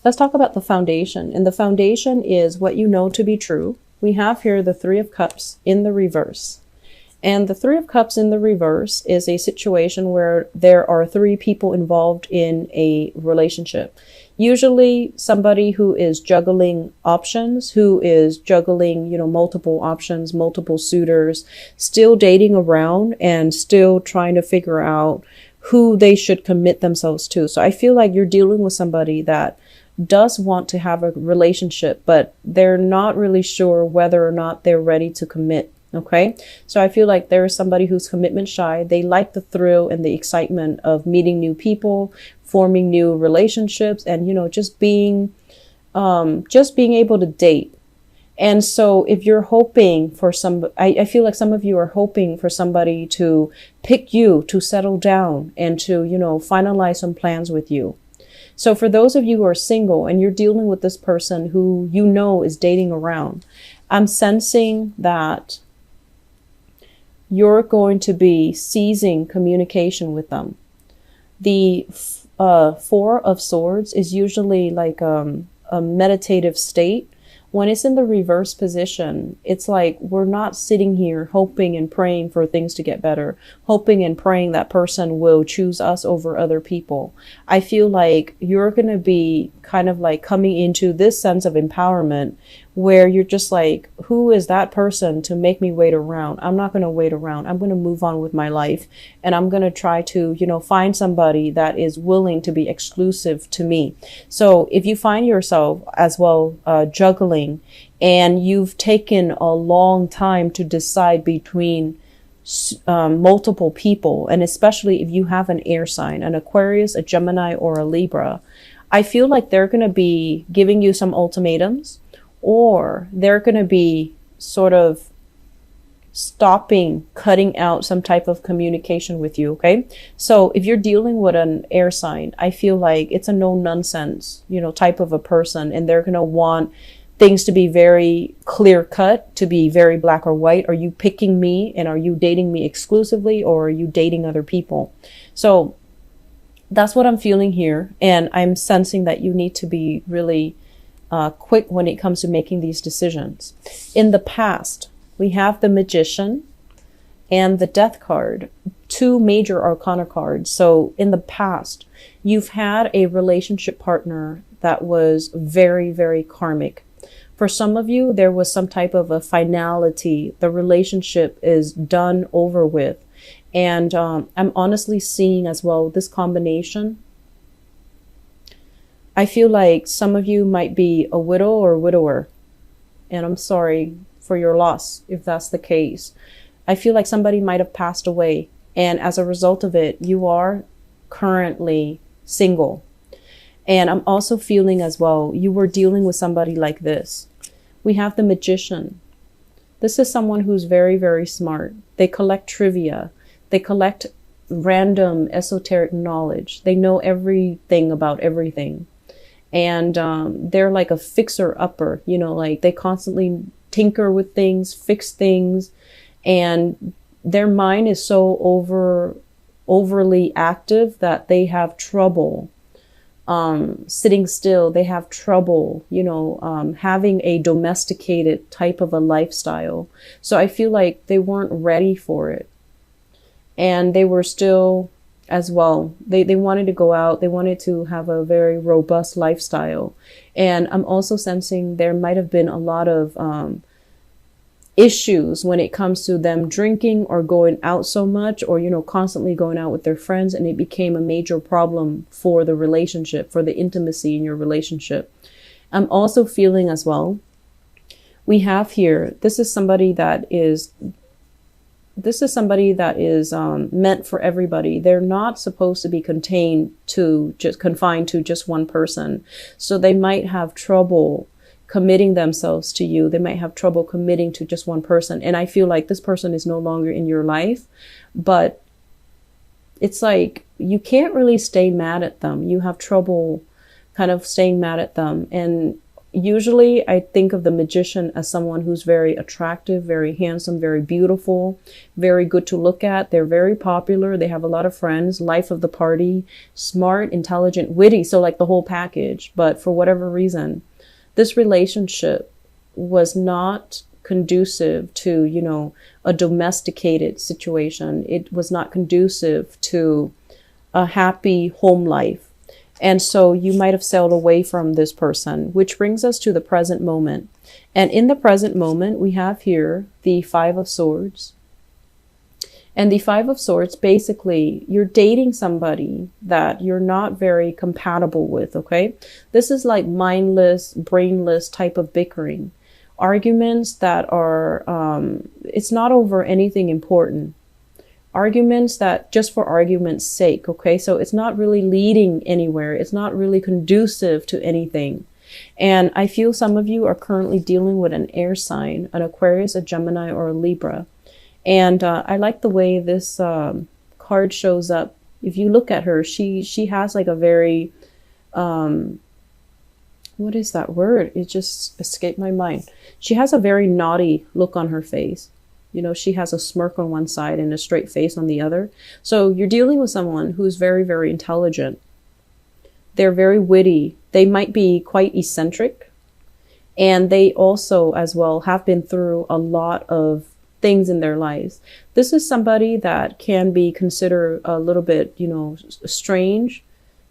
Let's talk about the foundation. And the foundation is what you know to be true. We have here the Three of Cups in the reverse. And the Three of Cups in the reverse is a situation where there are three people involved in a relationship. Usually somebody who is juggling options, who is juggling, multiple options, multiple suitors, still dating around and still trying to figure out who they should commit themselves to. So I feel like you're dealing with somebody that does want to have a relationship, but they're not really sure whether or not they're ready to commit. Okay, so I feel like there is somebody who's commitment shy. They like the thrill and the excitement of meeting new people, forming new relationships, and just being able to date. And so if you're hoping for I feel like some of you are hoping for somebody to pick you, to settle down, and to finalize some plans with you. So for those of you who are single and you're dealing with this person who is dating around, I'm sensing that you're going to be seizing communication with them. The Four of Swords is usually like a meditative state. When it's in the reverse position, it's like we're not sitting here hoping and praying for things to get better, hoping and praying that person will choose us over other people. I feel like you're going to be kind of like coming into this sense of empowerment where you're just like, who is that person to make me wait around? I'm not going to wait around. I'm going to move on with my life. And I'm going to try to, find somebody that is willing to be exclusive to me. So if you find yourself as well juggling and you've taken a long time to decide between multiple people, and especially if you have an air sign, an Aquarius, a Gemini, or a Libra, I feel like they're going to be giving you some ultimatums, or they're going to be sort of cutting out some type of communication with you. Okay. So if you're dealing with an air sign, I feel like it's a no nonsense, type of a person, and they're going to want things to be very clear cut, to be very black or white. Are you picking me, and are you dating me exclusively, or are you dating other people? So that's what I'm feeling here. And I'm sensing that you need to be really quick when it comes to making these decisions. In the past, we have the Magician and the Death card, two major arcana cards. So in the past, you've had a relationship partner that was very, very karmic. For some of you, there was some type of a finality. The relationship is done, over with. And I'm honestly seeing as well this combination. I feel like some of you might be a widow or widower, and I'm sorry for your loss if that's the case. I feel like somebody might have passed away, and as a result of it, you are currently single. And I'm also feeling as well, you were dealing with somebody like this. We have the Magician. This is someone who's very, very smart. They collect trivia. They collect random esoteric knowledge. They know everything about everything. And they're like a fixer-upper, like they constantly tinker with things, fix things. And their mind is so overly active that they have trouble sitting still. They have trouble, having a domesticated type of a lifestyle. So I feel like they weren't ready for it. And they were still as well. They wanted to go out. They wanted to have a very robust lifestyle. And I'm also sensing there might have been a lot of issues when it comes to them drinking or going out so much, or, constantly going out with their friends. And it became a major problem for the relationship, for the intimacy in your relationship. I'm also feeling as well, we have here, this is somebody that is meant for everybody. They're not supposed to be confined to just one person. So they might have trouble committing themselves to you. They might have trouble committing to just one person. And I feel like this person is no longer in your life, but it's like you can't really stay mad at them. You have trouble kind of staying mad at them. And Usually I think of the magician as someone who's very attractive, very handsome, very beautiful, very good to look at. They're very popular. They have a lot of friends, life of the party, smart, intelligent, witty. So like the whole package. But for whatever reason, this relationship was not conducive to, you know, a domesticated situation. It was not conducive to a happy home life. And so you might have sailed away from this person, which brings us to the present moment. And in the present moment, we have here the Five of Swords. And the Five of Swords, basically, you're dating somebody that you're not very compatible with, okay? This is like mindless, brainless type of bickering. Arguments that are, it's not over anything important. Arguments that just for argument's sake, okay? So it's not really leading anywhere. It's not really conducive to anything. And I feel some of you are currently dealing with an air sign, an Aquarius, a Gemini, or a Libra. And I like the way this card shows up. If you look at her, she has like a very, what is that word? It just escaped my mind. She has a very naughty look on her face. You know, she has a smirk on one side and a straight face on the other. So you're dealing with someone who's very, very intelligent. They're very witty. They might be quite eccentric. And they also, as well, have been through a lot of things in their lives. This is somebody that can be considered a little bit, you know, strange,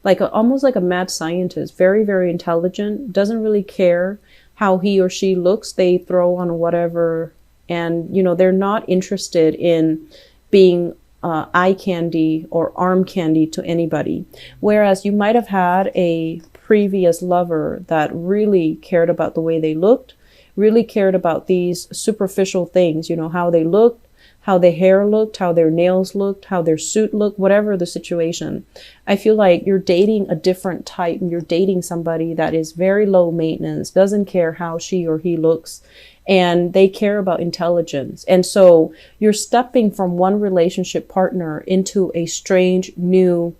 like almost like a mad scientist. Very, very intelligent. Doesn't really care how he or she looks. They throw on whatever. And, you know, they're not interested in being eye candy or arm candy to anybody. Whereas you might have had a previous lover that really cared about the way they looked, really cared about these superficial things, you know, how they looked, how their hair looked, how their nails looked, how their suit looked, whatever the situation. I feel like you're dating a different type. You're dating somebody that is very low maintenance, doesn't care how she or he looks, and they care about intelligence. And so you're stepping from one relationship partner into a strange new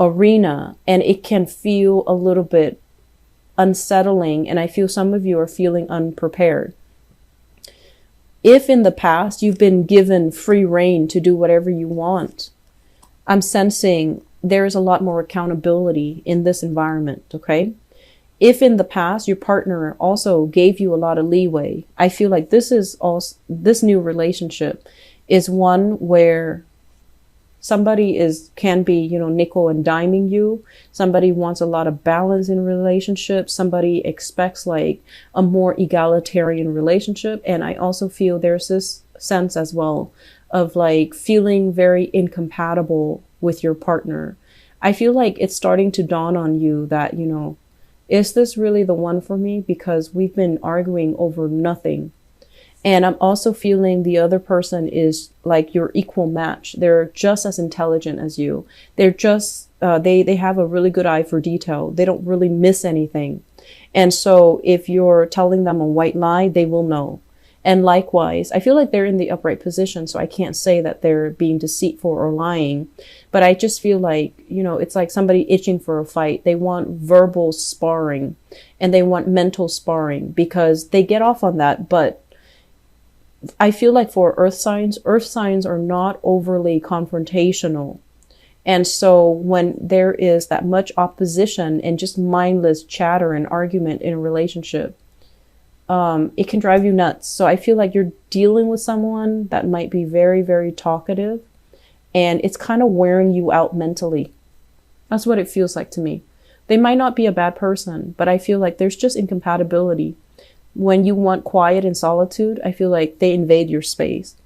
arena, and it can feel a little bit unsettling. And I feel some of you are feeling unprepared. If in the past you've been given free rein to do whatever you want, I'm sensing there is a lot more accountability in this environment, okay? If in the past your partner also gave you a lot of leeway, I feel like this new relationship is one where somebody can be, you know, nickel and diming you. Somebody wants a lot of balance in relationships. Somebody expects like a more egalitarian relationship. And I also feel there's this sense as well of like feeling very incompatible with your partner. I feel like it's starting to dawn on you that, you know, is this really the one for me? Because we've been arguing over nothing. And I'm also feeling the other person is like your equal match. They're just as intelligent as you. They're just, they have a really good eye for detail. They don't really miss anything. And so if you're telling them a white lie, they will know. And likewise, I feel like they're in the upright position, so I can't say that they're being deceitful or lying. But I just feel like, you know, it's like somebody itching for a fight. They want verbal sparring and they want mental sparring because they get off on that. But I feel like for earth signs are not overly confrontational. And so when there is that much opposition and just mindless chatter and argument in a relationship, it can drive you nuts. So I feel like you're dealing with someone that might be very, very talkative, and it's kind of wearing you out mentally. That's what it feels like to me. They might not be a bad person, but I feel like there's just incompatibility. When you want quiet and solitude, I feel like they invade your space.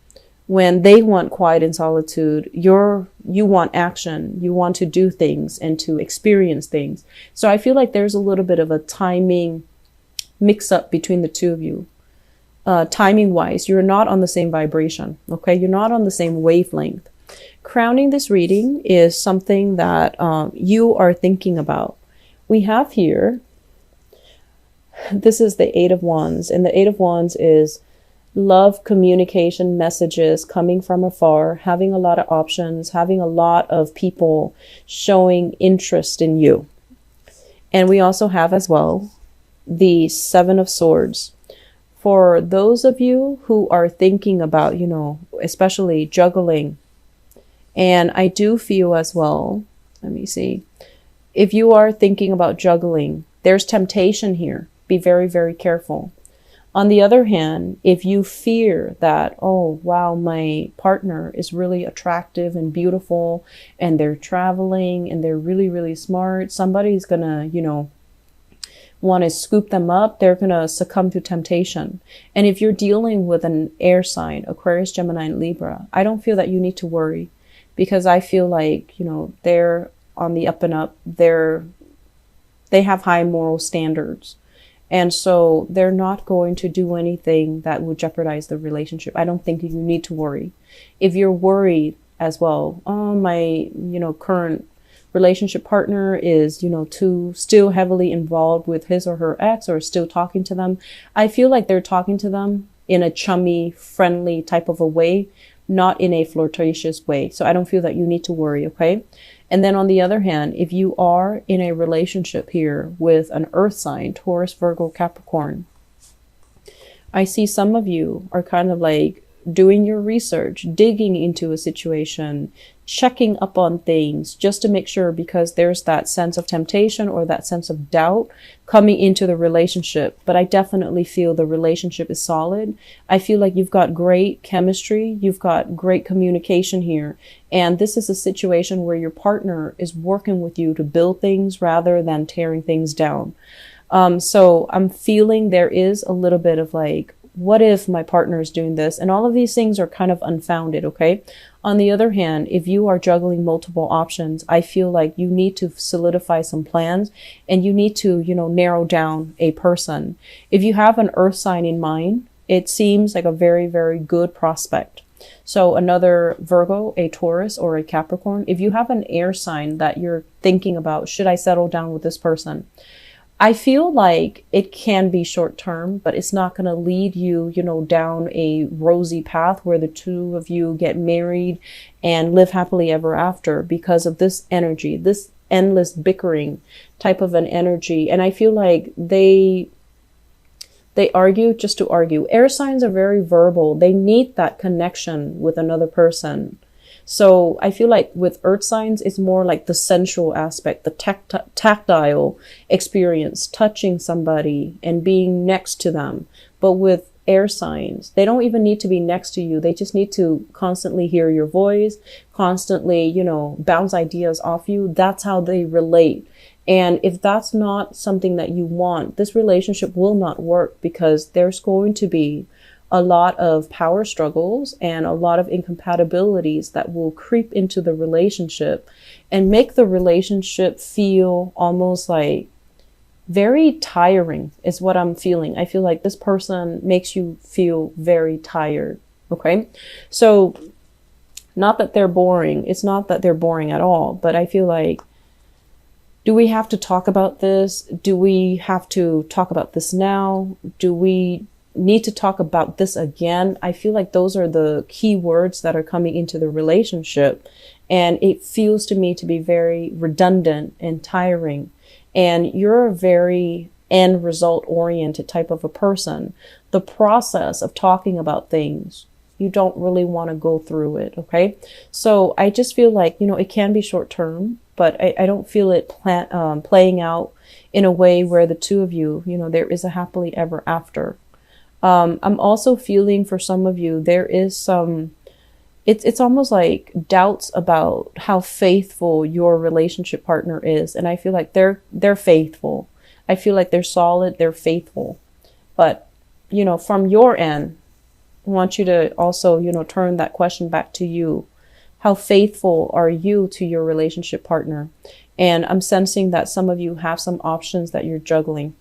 When they want quiet and solitude, you want action. You want to do things and to experience things. So I feel like there's a little bit of a timing mix up between the two of you. Timing wise, you're not on the same vibration. Okay. You're not on the same wavelength. Crowning this reading is something that you are thinking about. We have here, this is the Eight of Wands, and the Eight of Wands is love, communication, messages coming from afar, having a lot of options, having a lot of people showing interest in you. And we also have as well the Seven of Swords. For those of you who are thinking about, especially juggling, and I do feel as well, let me see, if you are thinking about juggling, there's temptation here. Be very, very careful. On the other hand, if you fear that, oh, wow, my partner is really attractive and beautiful, and they're traveling and they're really, really smart, somebody's gonna, want to scoop them up, they're going to succumb to temptation. And if you're dealing with an air sign, Aquarius, Gemini, and Libra, I don't feel that you need to worry, because I feel like, they're on the up and up. They have high moral standards. And so they're not going to do anything that would jeopardize the relationship. I don't think you need to worry. If you're worried as well, oh, my, current relationship partner is, too still heavily involved with his or her ex, or still talking to them. I feel like they're talking to them in a chummy, friendly type of a way, not in a flirtatious way. So I don't feel that you need to worry, okay? And then on the other hand, if you are in a relationship here with an earth sign, Taurus, Virgo, Capricorn, I see some of you are kind of like doing your research, digging into a situation, checking up on things just to make sure, because there's that sense of temptation or that sense of doubt coming into the relationship. But I definitely feel the relationship is solid. I feel like you've got great chemistry. You've got great communication here. And this is a situation where your partner is working with you to build things rather than tearing things down. So I'm feeling there is a little bit of like, what if my partner is doing this? And all of these things are kind of unfounded, okay? On the other hand, if you are juggling multiple options, I feel like you need to solidify some plans, and you need to, narrow down a person. If you have an earth sign in mind, it seems like a very, very good prospect. So another Virgo, a Taurus, or a Capricorn, if you have an air sign that you're thinking about, should I settle down with this person? I feel like it can be short term, but it's not going to lead you, down a rosy path where the two of you get married and live happily ever after, because of this energy, this endless bickering type of an energy. And I feel like they argue just to argue. Air signs are very verbal. They need that connection with another person. So I feel like with earth signs, it's more like the sensual aspect, the tactile experience, touching somebody and being next to them. But with air signs, they don't even need to be next to you. They just need to constantly hear your voice, constantly, bounce ideas off you. That's how they relate. And if that's not something that you want, this relationship will not work, because there's going to be a lot of power struggles and a lot of incompatibilities that will creep into the relationship and make the relationship feel almost like very tiring, is what I'm feeling. I feel like this person makes you feel very tired. Okay. So not that they're boring. It's not that they're boring at all, but I feel like, do we have to talk about this? Do we have to talk about this now? Do we need to talk about this again? I feel like those are the key words that are coming into the relationship. And it feels to me to be very redundant and tiring. And you're a very end result oriented type of a person. The process of talking about things, you don't really want to go through it. Okay. So I just feel like, it can be short term, but I don't feel it playing out in a way where the two of you, there is a happily ever after. I'm also feeling for some of you, there is it's almost like doubts about how faithful your relationship partner is. And I feel like they're faithful. I feel like they're solid, they're faithful. But, from your end, I want you to also, turn that question back to you. How faithful are you to your relationship partner? And I'm sensing that some of you have some options that you're juggling.